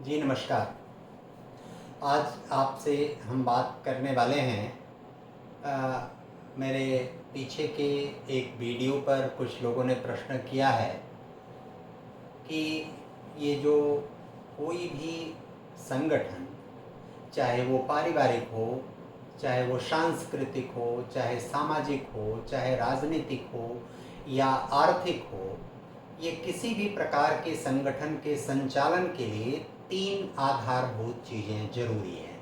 जी नमस्कार। आज आपसे हम बात करने वाले हैं मेरे पीछे के एक वीडियो पर कुछ लोगों ने प्रश्न किया है कि ये जो कोई भी संगठन, चाहे वो पारिवारिक हो, चाहे वो सांस्कृतिक हो, चाहे सामाजिक हो, चाहे राजनीतिक हो या आर्थिक हो, ये किसी भी प्रकार के संगठन के संचालन के लिए 3 आधारभूत चीज़ें ज़रूरी हैं।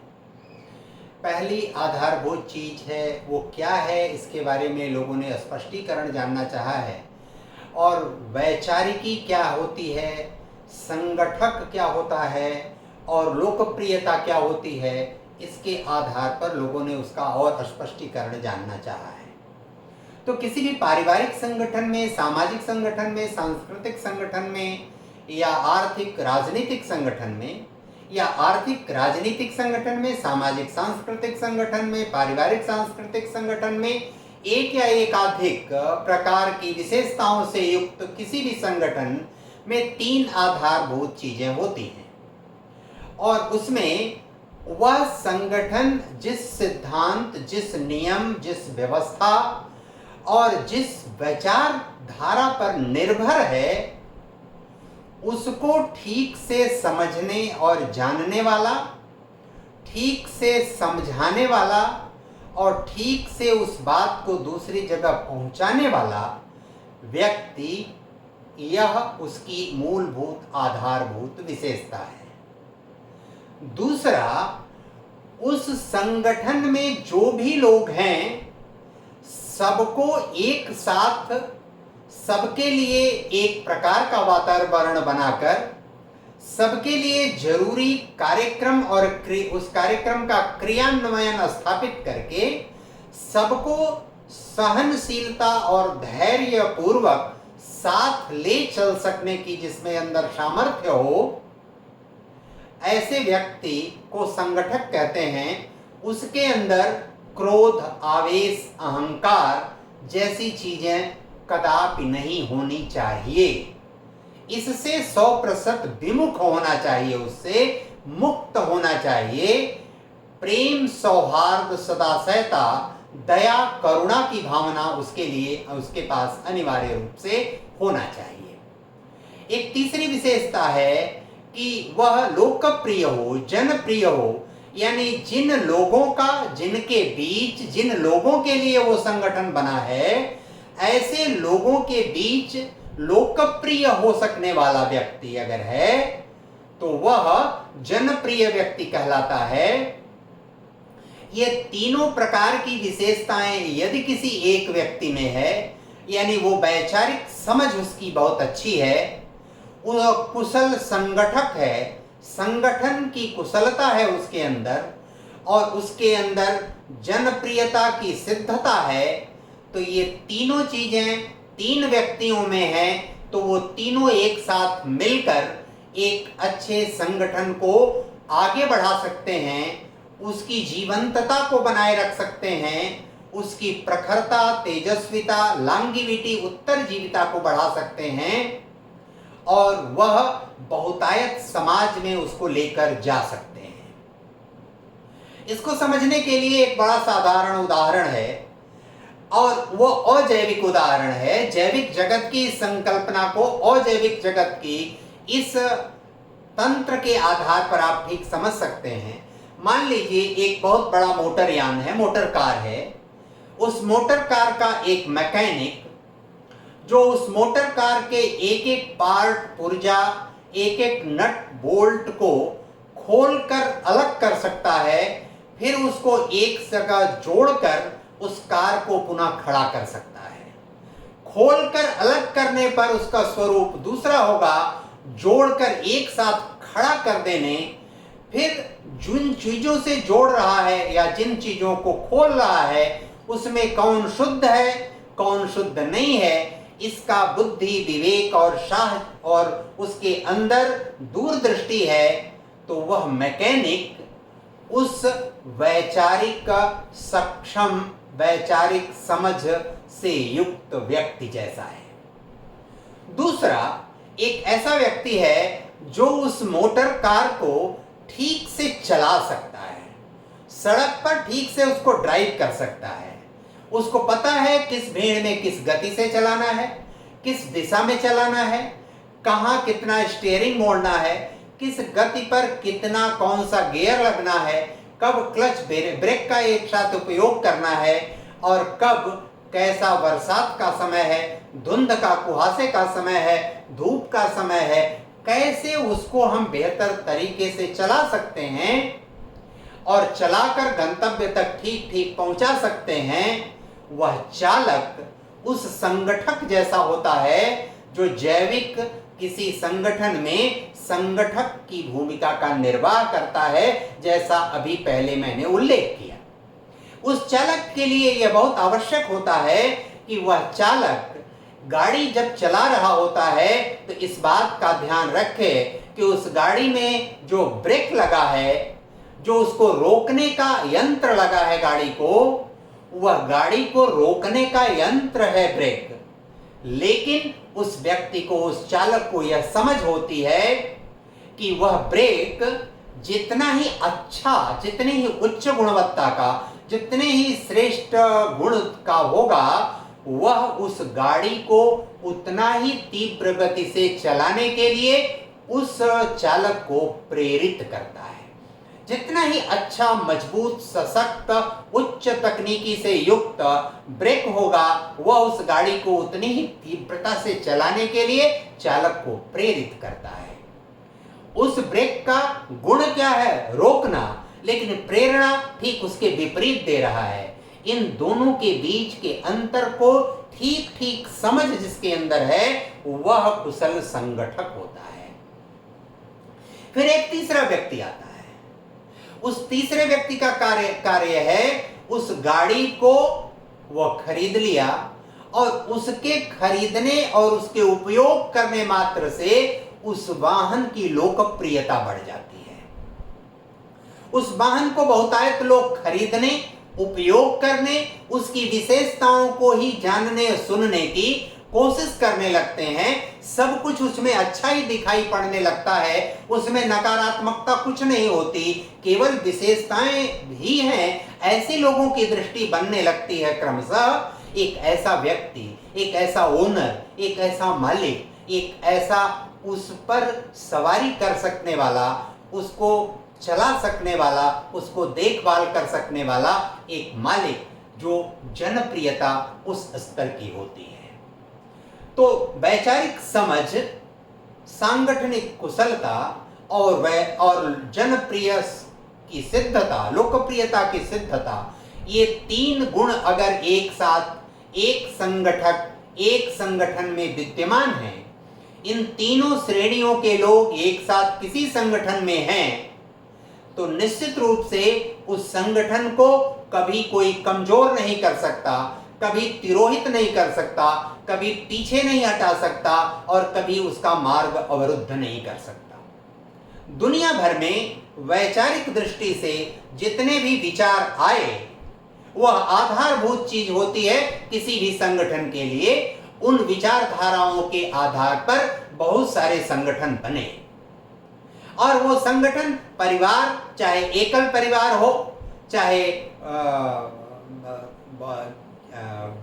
पहली आधारभूत चीज़ है वो क्या है, इसके बारे में लोगों ने स्पष्टीकरण जानना चाहा है। और वैचारिकी क्या होती है, संगठक क्या होता है और लोकप्रियता क्या होती है, इसके आधार पर लोगों ने उसका और स्पष्टीकरण जानना चाहा है। तो किसी भी पारिवारिक संगठन में, सामाजिक संगठन में, सांस्कृतिक संगठन में या आर्थिक राजनीतिक संगठन में, या आर्थिक राजनीतिक संगठन में, सामाजिक सांस्कृतिक संगठन में, पारिवारिक सांस्कृतिक संगठन में, एक या एकाधिक प्रकार की विशेषताओं से युक्त किसी भी संगठन में 3 आधारभूत चीजें होती हैं। और उसमें वह संगठन जिस सिद्धांत, जिस नियम, जिस व्यवस्था और जिस विचारधारा पर निर्भर है, उसको ठीक से समझने और जानने वाला, ठीक से समझाने वाला और ठीक से उस बात को दूसरी जगह पहुंचाने वाला व्यक्ति, यह उसकी मूलभूत आधारभूत विशेषता है। दूसरा, उस संगठन में जो भी लोग हैं, सबको एक साथ, सबके लिए एक प्रकार का वातावरण बनाकर, सबके लिए जरूरी कार्यक्रम और उस कार्यक्रम का क्रियान्वयन स्थापित करके, सबको सहनशीलता और धैर्य पूर्वक साथ ले चल सकने की जिसमें अंदर सामर्थ्य हो, ऐसे व्यक्ति को संगठक कहते हैं। उसके अंदर क्रोध, आवेश, अहंकार जैसी चीजें कदापि नहीं होनी चाहिए। इससे 100% विमुख होना चाहिए, उससे मुक्त होना चाहिए। प्रेम, सौहार्द, सदासहता, दया, करुणा की भावना उसके लिए, उसके पास अनिवार्य रूप से होना चाहिए। एक तीसरी विशेषता है कि वह लोकप्रिय हो, जनप्रिय हो, यानी जिन लोगों का, जिनके बीच, जिन लोगों के लिए वो संगठन बना है, ऐसे लोगों के बीच लोकप्रिय हो सकने वाला व्यक्ति अगर है तो वह जनप्रिय व्यक्ति कहलाता है। ये तीनों प्रकार की विशेषताएं यदि किसी एक व्यक्ति में है, यानी वो वैचारिक समझ उसकी बहुत अच्छी है, वह कुशल संगठक है, संगठन की कुशलता है उसके अंदर, और उसके अंदर जनप्रियता की सिद्धता है, तो ये तीनों चीजें 3 व्यक्तियों में है, तो वो तीनों एक साथ मिलकर एक अच्छे संगठन को आगे बढ़ा सकते हैं, उसकी जीवंतता को बनाए रख सकते हैं, उसकी प्रखरता, तेजस्विता, लांगिविटी, उत्तरजीविता को बढ़ा सकते हैं, और वह बहुतायत समाज में उसको लेकर जा सकते हैं। इसको समझने के लिए एक बड़ा साधारण उदाहरण है, और वो अजैविक उदाहरण है। जैविक जगत की संकल्पना को अजैविक जगत की इस तंत्र के आधार पर आप ठीक समझ सकते हैं। मान लीजिए एक बहुत बड़ा मोटरयान है, मोटर कार है। उस मोटर कार का एक मैकेनिक जो उस मोटर कार के एक एक पार्ट, पुर्जा, एक एक नट बोल्ट को खोलकर अलग कर सकता है, फिर उसको एक जगह जोड़कर उस कार को पुनः खड़ा कर सकता है। खोलकर अलग करने पर उसका स्वरूप दूसरा होगा, जोड़कर एक साथ खड़ा कर देने, फिर जिन चीजों से जोड़ रहा है या जिन चीजों को खोल रहा है, उसमें कौन शुद्ध है, कौन शुद्ध नहीं है, इसका बुद्धि, विवेक और साहस और उसके अंदर दूरदृष्टि है, तो वह मैकेनिक उस वैचारिक सक्षम, वैचारिक समझ से युक्त व्यक्ति जैसा है। दूसरा, एक ऐसा व्यक्ति है जो उस मोटर कार को ठीक से चला सकता है, सड़क पर ठीक से उसको ड्राइव कर सकता है। उसको पता है किस भीड़ में किस गति से चलाना है, किस दिशा में चलाना है, कहाँ कितना स्टीयरिंग मोड़ना है, किस गति पर कितना कौन सा गियर लगना है, कब क्लच ब्रेक का एक साथ उपयोग करना है, और कब कैसा बरसात का समय है, धुंध का कुहासे का समय है, धूप का समय है, कैसे उसको हम बेहतर तरीके से चला सकते हैं और चलाकर गंतव्य तक ठीक ठीक पहुंचा सकते हैं। वह चालक उस संगठक जैसा होता है जो जैविक किसी संगठन में संगठक की भूमिका का निर्वाह करता है, जैसा अभी पहले मैंने उल्लेख किया। उस चालक के लिए यह बहुत आवश्यक होता है कि वह चालक गाड़ी जब चला रहा होता है तो इस बात का ध्यान रखे कि उस गाड़ी में जो ब्रेक लगा है, जो उसको रोकने का यंत्र लगा है गाड़ी को, वह गाड़ी को रोकने का यंत्र है ब्रेक। लेकिन उस व्यक्ति को, उस चालक को यह समझ होती है कि वह ब्रेक जितना ही अच्छा, जितनी ही उच्च गुणवत्ता का, जितने ही श्रेष्ठ गुण का होगा, वह उस गाड़ी को उतना ही तीव्र गति से चलाने के लिए उस चालक को प्रेरित करता है। जितना ही अच्छा, मजबूत, सशक्त, उच्च तकनीकी से युक्त ब्रेक होगा, वह उस गाड़ी को उतनी ही तीव्रता से चलाने के लिए चालक को प्रेरित करता है। उस ब्रेक का गुण क्या है? रोकना, लेकिन प्रेरणा ठीक उसके विपरीत दे रहा है। इन दोनों के बीच के अंतर को ठीक ठीक समझ जिसके अंदर है, वह कुशल संगठक होता है। फिर एक तीसरा व्यक्ति आता है। उस तीसरे व्यक्ति का कार्य है, उस गाड़ी को वह खरीद लिया और उसके खरीदने और उसके उपयोग करने मात्र से उस वाहन की लोकप्रियता बढ़ जाती है। उस वाहन को बहुतायत लोग खरीदने, उपयोग करने, उसकी विशेषताओं को ही जानने और सुनने की कोशिश करने लगते हैं। सब कुछ उसमें अच्छा ही दिखाई पड़ने लगता है, उसमें नकारात्मकता कुछ नहीं होती, केवल विशेषताएं ही हैं, ऐसे लोगों की दृष्टि बनने लगती है क्रमशः। एक ऐसा व्यक्ति, एक ऐसा ओनर, एक ऐसा मालिक, एक ऐसा उस पर सवारी कर सकने वाला, उसको चला सकने वाला, उसको देखभाल कर सकने वाला एक मालिक, जो जनप्रियता उस स्तर की होती है। तो वैचारिक समझ, सांगठनिक कुशलता और जनप्रिय की सिद्धता, लोकप्रियता की सिद्धता, ये तीन गुण अगर एक साथ एक संगठक, एक संगठन में विद्यमान हैं, इन तीनों श्रेणियों के लोग एक साथ किसी संगठन में हैं, तो निश्चित रूप से उस संगठन को कभी कोई कमजोर नहीं कर सकता, कभी तिरोहित नहीं कर सकता, कभी पीछे नहीं हटा सकता और कभी उसका मार्ग अवरुद्ध नहीं कर सकता। दुनिया भर में वैचारिक दृष्टि से जितने भी विचार आए, वह आधारभूत चीज होती है किसी भी संगठन के लिए। उन विचारधाराओं के आधार पर बहुत सारे संगठन बने और वो संगठन परिवार, चाहे एकल परिवार हो, चाहे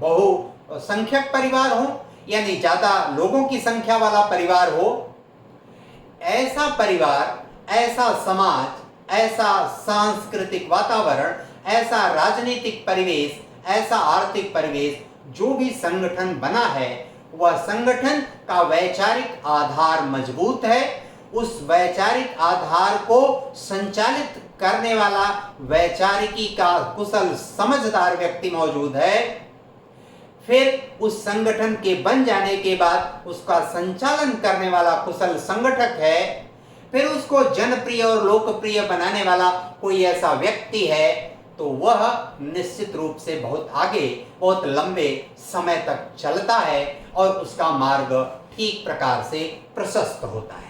बहुसंख्यक परिवार हो, यानी ज्यादा लोगों की संख्या वाला परिवार हो, ऐसा परिवार, ऐसा समाज, ऐसा सांस्कृतिक वातावरण, ऐसा राजनीतिक परिवेश, ऐसा आर्थिक परिवेश, जो भी संगठन बना है, वह संगठन का वैचारिक आधार मजबूत है। उस वैचारिक आधार को संचालित करने वाला वैचारिकी का कुशल समझदार व्यक्ति मौजूद है। फिर उस संगठन के बन जाने के बाद उसका संचालन करने वाला कुशल संगठक है। फिर उसको जनप्रिय और लोकप्रिय बनाने वाला कोई ऐसा व्यक्ति है, तो वह निश्चित रूप से बहुत आगे, बहुत लंबे समय तक चलता है और उसका मार्ग ठीक प्रकार से प्रशस्त होता है।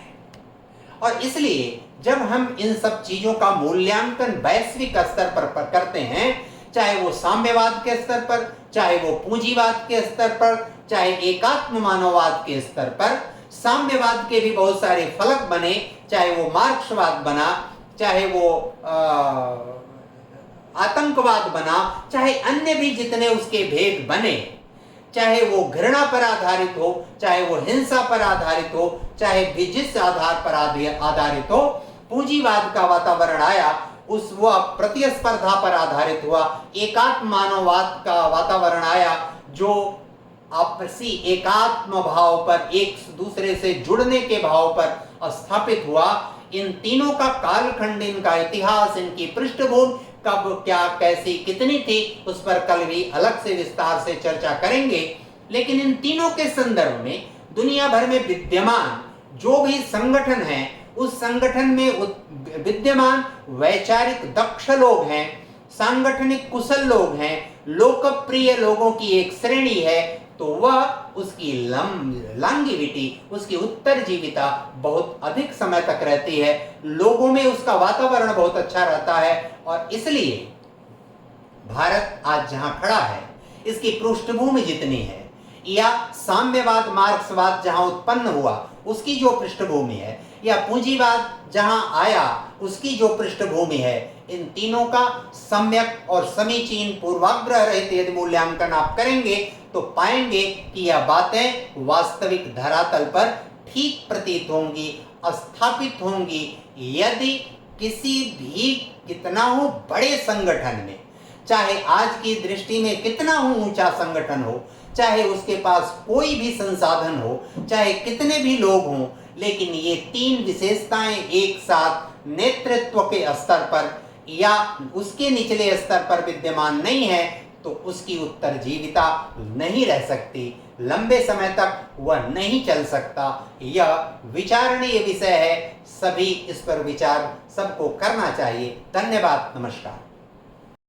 और इसलिए जब हम इन सब चीजों का मूल्यांकन वैश्विक स्तर पर करते हैं, चाहे वो साम्यवाद के स्तर पर, चाहे वो पूंजीवाद के स्तर पर, चाहे एकात्म मानववाद के स्तर पर, साम्यवाद के भी बहुत सारे फलक बने, चाहे वो मार्क्सवाद बना, चाहे वो आतंकवाद बना, चाहे अन्य भी जितने उसके भेद बने, चाहे वो घृणा पर आधारित हो, चाहे वो हिंसा पर आधारित हो, चाहे भी जिस आधार पर आधारित हो, पूंजीवाद का वातावरण आया, उस वह प्रतिस्पर्धा पर आधारित हुआ, एकात्म मानववाद का वातावरण आया जो आपसी एकात्म भाव पर, एक दूसरे से जुड़ने के भाव पर स्थापित हुआ। इन तीनों का कालखंड, इनका इतिहास, इनकी पृष्ठभूमि कब, क्या, कैसी, कितनी थी, उस पर कल भी अलग से विस्तार से चर्चा करेंगे। लेकिन इन तीनों के संदर्भ में दुनिया भर में विद्यमान जो भी संगठन है, उस संगठन में विद्यमान वैचारिक दक्ष लोग हैं, सांगठनिक कुशल लोग हैं, लोकप्रिय लोगों की एक श्रेणी है, तो वह उसकी लॉन्गिविटी, उसकी उत्तरजीविता बहुत अधिक समय तक रहती है, लोगों में उसका वातावरण बहुत अच्छा रहता है। और इसलिए भारत आज जहां खड़ा है, इसकी पृष्ठभूमि जितनी है, या साम्यवाद मार्क्सवाद जहां उत्पन्न हुआ उसकी जो पृष्ठभूमि है, या पूंजीवाद जहां आया उसकी जो पृष्ठभूमि है, इन तीनों का सम्यक और समीचीन पूर्वाग्रह रहित यदि मूल्यांकन आप करेंगे तो पाएंगे कि यह बातें वास्तविक धरातल पर ठीक प्रतीत होंगी, स्थापित होंगी। यदि किसी भी कितना हो बड़े संगठन में, चाहे आज की दृष्टि में कितना हो ऊंचा संगठन हो, चाहे उसके पास कोई भी संसाधन हो, चाहे कितने भी लोग हों, लेकिन ये तीन विशेषताएं एक साथ नेतृत्व के स्तर पर या उसके निचले स्तर पर विद्यमान नहीं है, तो उसकी उत्तरजीविता नहीं रह सकती, लंबे समय तक वह नहीं चल सकता। यह विचारणीय विषय है, सभी इस पर विचार सबको करना चाहिए। धन्यवाद, नमस्कार।